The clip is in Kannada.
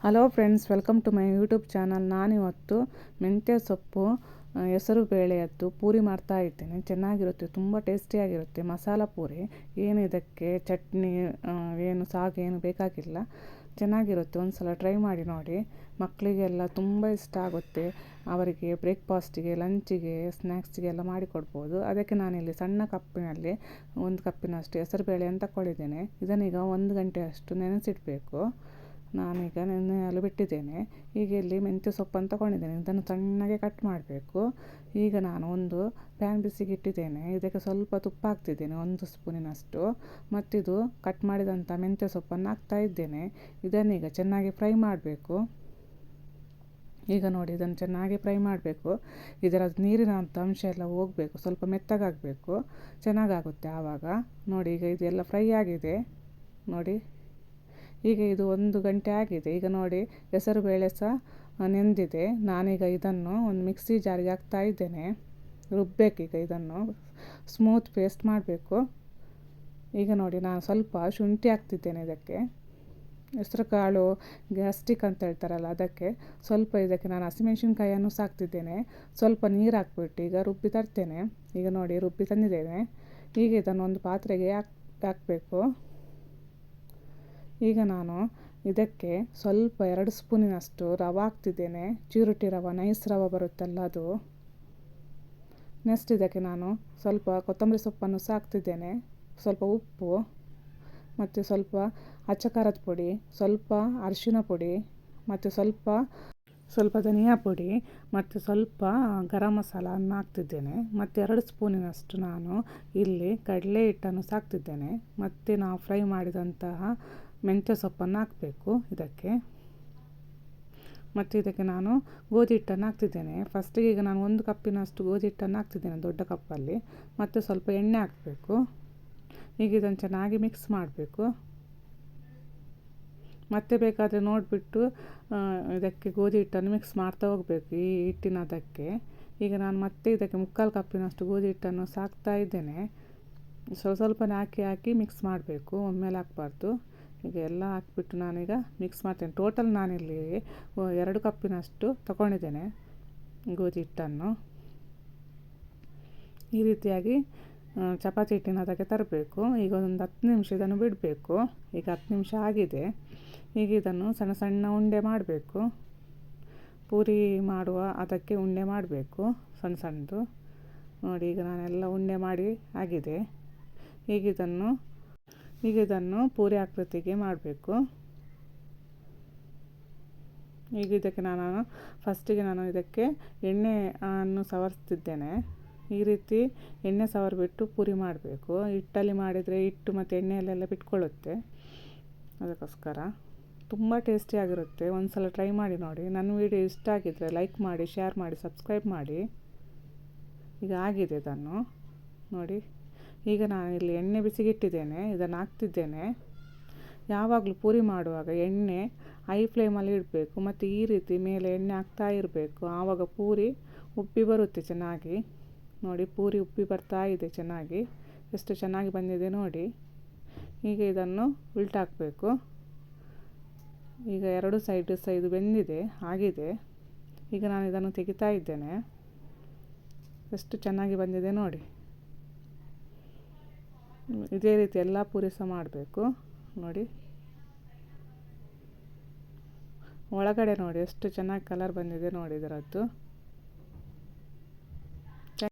Hello friends, welcome to my YouTube channel. ನಾನಿವತ್ತು ಮೆಂತ್ಯ ಸೊಪ್ಪು ಹೆಸರು ಬೇಳೆಯದ್ದು ಪೂರಿ ಮಾಡ್ತಾ ಇದ್ದೇನೆ. ಚೆನ್ನಾಗಿರುತ್ತೆ, ತುಂಬ ಟೇಸ್ಟಿಯಾಗಿರುತ್ತೆ. ಮಸಾಲ ಪೂರಿ ಏನು, ಇದಕ್ಕೆ ಚಟ್ನಿ ಏನು ಸಾಗು ಏನು ಬೇಕಾಗಿಲ್ಲ. ಚೆನ್ನಾಗಿರುತ್ತೆ, ಒಂದು ಸಲ ಟ್ರೈ ಮಾಡಿ ನೋಡಿ. ಮಕ್ಕಳಿಗೆಲ್ಲ ತುಂಬ ಇಷ್ಟ ಆಗುತ್ತೆ. ಅವರಿಗೆ ಬ್ರೇಕ್ಫಾಸ್ಟಿಗೆ, ಲಂಚಿಗೆ, ಸ್ನ್ಯಾಕ್ಸಿಗೆಲ್ಲ ಮಾಡಿಕೊಡ್ಬೋದು. ಅದಕ್ಕೆ ನಾನಿಲ್ಲಿ ಸಣ್ಣ ಕಪ್ಪಿನಲ್ಲಿ 1 ಕಪ್ಪಿನಷ್ಟು ಹೆಸರುಬೇಳೆಯನ್ನು ತಗೊಳ್ಳಿದ್ದೇನೆ. ಇದನ್ನೀಗ 1 ಗಂಟೆಯಷ್ಟು ನೆನೆಸಿಡಬೇಕು. ನಾನೀಗ ನೆನೆಯಲು ಬಿಟ್ಟಿದ್ದೇನೆ. ಈಗ ಇಲ್ಲಿ ಮೆಂತ್ಯ ಸೊಪ್ಪನ್ನು ತಗೊಂಡಿದ್ದೇನೆ. ಇದನ್ನು ಸಣ್ಣಗೆ ಕಟ್ ಮಾಡಬೇಕು. ಈಗ ನಾನು ಒಂದು ಪ್ಯಾನ್ ಬಿಸಿಗೆ ಇಟ್ಟಿದ್ದೇನೆ. ಇದಕ್ಕೆ ಸ್ವಲ್ಪ ತುಪ್ಪ ಹಾಕ್ತಿದ್ದೇನೆ, 1 ಸ್ಪೂನಿನಷ್ಟು. ಮತ್ತಿದು ಕಟ್ ಮಾಡಿದಂಥ ಮೆಂತ್ಯ ಸೊಪ್ಪನ್ನು ಹಾಕ್ತಾ ಇದ್ದೇನೆ. ಇದನ್ನೀಗ ಚೆನ್ನಾಗಿ ಫ್ರೈ ಮಾಡಬೇಕು. ಈಗ ನೋಡಿ, ಇದನ್ನು ಚೆನ್ನಾಗಿ ಫ್ರೈ ಮಾಡಬೇಕು. ಇದರ ನೀರಿನಂಥ ಅಂಶ ಎಲ್ಲ ಹೋಗಬೇಕು, ಸ್ವಲ್ಪ ಮೆತ್ತಗಾಗಬೇಕು, ಚೆನ್ನಾಗಾಗುತ್ತೆ ಆವಾಗ. ನೋಡಿ, ಈಗ ಇದೆಲ್ಲ ಫ್ರೈ ಆಗಿದೆ ನೋಡಿ. ಈಗ ಇದು 1 ಗಂಟೆ ಆಗಿದೆ. ಈಗ ನೋಡಿ, ಹೆಸರು ಬೇಳೆ ಸಹ ನೆಂದಿದೆ. ನಾನೀಗ ಇದನ್ನು ಒಂದು ಮಿಕ್ಸಿ ಜಾರಿಗೆ ಹಾಕ್ತಾ ಇದ್ದೇನೆ. ರುಬ್ಬೇಕೀಗ, ಇದನ್ನು ಸ್ಮೂತ್ ಪೇಸ್ಟ್ ಮಾಡಬೇಕು. ಈಗ ನೋಡಿ, ನಾನು ಸ್ವಲ್ಪ ಶುಂಠಿ ಹಾಕ್ತಿದ್ದೇನೆ ಇದಕ್ಕೆ. ಹೆಸರು ಕಾಳು ಗ್ಯಾಸ್ಟ್ರಿಕ್ ಅಂತ ಹೇಳ್ತಾರಲ್ಲ, ಅದಕ್ಕೆ ಸ್ವಲ್ಪ ಇದಕ್ಕೆ ನಾನು ಹಸಿಮೆಣಸಿನ್ಕಾಯಿಯನ್ನು ಸಾಕ್ತಿದ್ದೇನೆ. ಸ್ವಲ್ಪ ನೀರು ಹಾಕ್ಬಿಟ್ಟು ಈಗ ರುಬ್ಬಿ ತರ್ತೇನೆ. ಈಗ ನೋಡಿ, ರುಬ್ಬಿ ತಂದಿದ್ದೇನೆ. ಈಗ ಇದನ್ನು ಒಂದು ಪಾತ್ರೆಗೆ ಹಾಕಬೇಕು. ಈಗ ನಾನು ಇದಕ್ಕೆ ಸ್ವಲ್ಪ 2 ಸ್ಪೂನಿನಷ್ಟು ರವೆ ಹಾಕ್ತಿದ್ದೇನೆ. ಚಿರುಟಿ ರವೆ, ನೈಸ್ ರವೆ ಬರುತ್ತಲ್ಲ ಅದು. ನೆಕ್ಸ್ಟ್ ಇದಕ್ಕೆ ನಾನು ಸ್ವಲ್ಪ ಕೊತ್ತಂಬರಿ ಸೊಪ್ಪನ್ನು ಸಹ ಹಾಕ್ತಿದ್ದೇನೆ. ಸ್ವಲ್ಪ ಉಪ್ಪು, ಮತ್ತು ಸ್ವಲ್ಪ ಅಚ್ಚ ಖಾರದ ಪುಡಿ, ಸ್ವಲ್ಪ ಅರಿಶಿನ ಪುಡಿ, ಮತ್ತು ಸ್ವಲ್ಪ ಧನಿಯಾ ಪುಡಿ, ಮತ್ತು ಸ್ವಲ್ಪ ಗರಂ ಮಸಾಲವನ್ನು ಹಾಕ್ತಿದ್ದೇನೆ. ಮತ್ತು 2 ಸ್ಪೂನಿನಷ್ಟು ನಾನು ಇಲ್ಲಿ ಕಡಲೆ ಹಿಟ್ಟನ್ನು ಹಾಕ್ತಿದ್ದೇನೆ. ಮತ್ತು ನಾವು ಫ್ರೈ ಮಾಡಿದಂತಹ ಮೆಂತ್ಯ ಸೊಪ್ಪನ್ನು ಹಾಕಬೇಕು ಇದಕ್ಕೆ. ಮತ್ತು ಇದಕ್ಕೆ ನಾನು ಗೋಧಿ ಹಿಟ್ಟನ್ನು ಹಾಕ್ತಿದ್ದೇನೆ. ಫಸ್ಟಿಗೆ ಈಗ ನಾನು 1 ಕಪ್ಪಿನಷ್ಟು ಗೋಧಿ ಹಿಟ್ಟನ್ನು ಹಾಕ್ತಿದ್ದೇನೆ, ದೊಡ್ಡ ಕಪ್ಪಲ್ಲಿ. ಮತ್ತು ಸ್ವಲ್ಪ ಎಣ್ಣೆ ಹಾಕಬೇಕು. ಈಗ ಇದನ್ನು ಚೆನ್ನಾಗಿ ಮಿಕ್ಸ್ ಮಾಡಬೇಕು. ಮತ್ತೆ ಬೇಕಾದರೆ ನೋಡಿಬಿಟ್ಟು ಇದಕ್ಕೆ ಗೋಧಿ ಹಿಟ್ಟನ್ನು ಮಿಕ್ಸ್ ಮಾಡ್ತಾ ಹೋಗಬೇಕು, ಈ ಹಿಟ್ಟಿನದಕ್ಕೆ. ಈಗ ನಾನು ಮತ್ತೆ ಇದಕ್ಕೆ 3/4 ಕಪ್ಪಿನಷ್ಟು ಗೋಧಿ ಹಿಟ್ಟನ್ನು ಹಾಕ್ತಾ ಇದ್ದೇನೆ. ಸ್ವಲ್ಪನೇ ಹಾಕಿ ಮಿಕ್ಸ್ ಮಾಡಬೇಕು, ಒಮ್ಮೆಲೆ ಹಾಕಬಾರ್ದು. ಈಗ ಎಲ್ಲ ಹಾಕಿಬಿಟ್ಟು ನಾನೀಗ ಮಿಕ್ಸ್ ಮಾಡ್ತೇನೆ. ಟೋಟಲ್ ನಾನಿಲ್ಲಿ 2 ಕಪ್ಪಿನಷ್ಟು ತಗೊಂಡಿದ್ದೇನೆ ಗೋಧಿ ಹಿಟ್ಟನ್ನು. ಈ ರೀತಿಯಾಗಿ ಚಪಾತಿ ಹಿಟ್ಟಿನ ಅದಕ್ಕೆ ತರಬೇಕು. ಈಗ ಒಂದು 10 ನಿಮಿಷ ಇದನ್ನು ಬಿಡಬೇಕು. ಈಗ 10 ನಿಮಿಷ ಆಗಿದೆ. ಈಗ ಇದನ್ನು ಸಣ್ಣ ಸಣ್ಣ ಉಂಡೆ ಮಾಡಬೇಕು. ಪೂರಿ ಮಾಡುವ ಅದಕ್ಕೆ ಉಂಡೆ ಮಾಡಬೇಕು, ಸಣ್ಣ ಸಣ್ಣದು. ನೋಡಿ, ಈಗ ನಾನೆಲ್ಲ ಉಂಡೆ ಮಾಡಿ ಆಗಿದೆ. ಈಗ ಇದನ್ನು ಪೂರಿ ಆಕೃತಿಗೆ ಮಾಡಬೇಕು. ಈಗ ಇದಕ್ಕೆ ಫಸ್ಟಿಗೆ ನಾನು ಇದಕ್ಕೆ ಎಣ್ಣೆಯನ್ನು ಸವರಿಸ್ತಿದ್ದೇನೆ. ಈ ರೀತಿ ಎಣ್ಣೆ ಸವರಿಬಿಟ್ಟು ಪೂರಿ ಮಾಡಬೇಕು. ಹಿಟ್ಟಲ್ಲಿ ಮಾಡಿದರೆ ಹಿಟ್ಟು ಮತ್ತು ಎಣ್ಣೆಯಲ್ಲೆಲ್ಲ ಬಿಟ್ಕೊಳ್ಳುತ್ತೆ. ಅದಕ್ಕೋಸ್ಕರ ತುಂಬ ಟೇಸ್ಟಿಯಾಗಿರುತ್ತೆ. ಒಂದು ಸಲ ಟ್ರೈ ಮಾಡಿ ನೋಡಿ. ನನ್ನ ವಿಡಿಯೋ ಇಷ್ಟ ಆಗಿದ್ದರೆ ಲೈಕ್ ಮಾಡಿ, ಶೇರ್ ಮಾಡಿ, ಸಬ್ಸ್ಕ್ರೈಬ್ ಮಾಡಿ. ಈಗ ಆಗಿದೆ ಇದನ್ನು ನೋಡಿ. ಈಗ ನಾನು ಇಲ್ಲಿ ಎಣ್ಣೆ ಬಿಸಿಗಿಟ್ಟಿದ್ದೇನೆ, ಇದನ್ನು ಹಾಕ್ತಿದ್ದೇನೆ. ಯಾವಾಗಲೂ ಪೂರಿ ಮಾಡುವಾಗ ಎಣ್ಣೆ ಹೈ ಫ್ಲೇಮಲ್ಲಿ ಇಡಬೇಕು. ಮತ್ತು ಈ ರೀತಿ ಮೇಲೆ ಎಣ್ಣೆ ಹಾಕ್ತಾ ಇರಬೇಕು. ಆವಾಗ ಪೂರಿ ಉಬ್ಬಿ ಬರುತ್ತೆ ಚೆನ್ನಾಗಿ. ನೋಡಿ, ಪೂರಿ ಉಬ್ಬಿ ಬರ್ತಾ ಇದೆ ಚೆನ್ನಾಗಿ. ಎಷ್ಟು ಚೆನ್ನಾಗಿ ಬಂದಿದೆ ನೋಡಿ. ಈಗ ಇದನ್ನು ಉಲ್ಟಾಕಬೇಕು. ಈಗ 2 ಸೈಡ್ ಸಹ ಇದು ಬೆಂದಿದೆ, ಆಗಿದೆ. ಈಗ ನಾನು ಇದನ್ನು ತೆಗಿತಾ ಇದ್ದೇನೆ. ಎಷ್ಟು ಚೆನ್ನಾಗಿ ಬಂದಿದೆ ನೋಡಿ. ಇದೇ ರೀತಿ ಎಲ್ಲ ಪೂರಿ ಸಹ ಮಾಡಬೇಕು ನೋಡಿ. ಒಳಗಡೆ ನೋಡಿ ಎಷ್ಟು ಚೆನ್ನಾಗಿ ಕಲರ್ ಬಂದಿದೆ ನೋಡಿ ಇದರದ್ದು.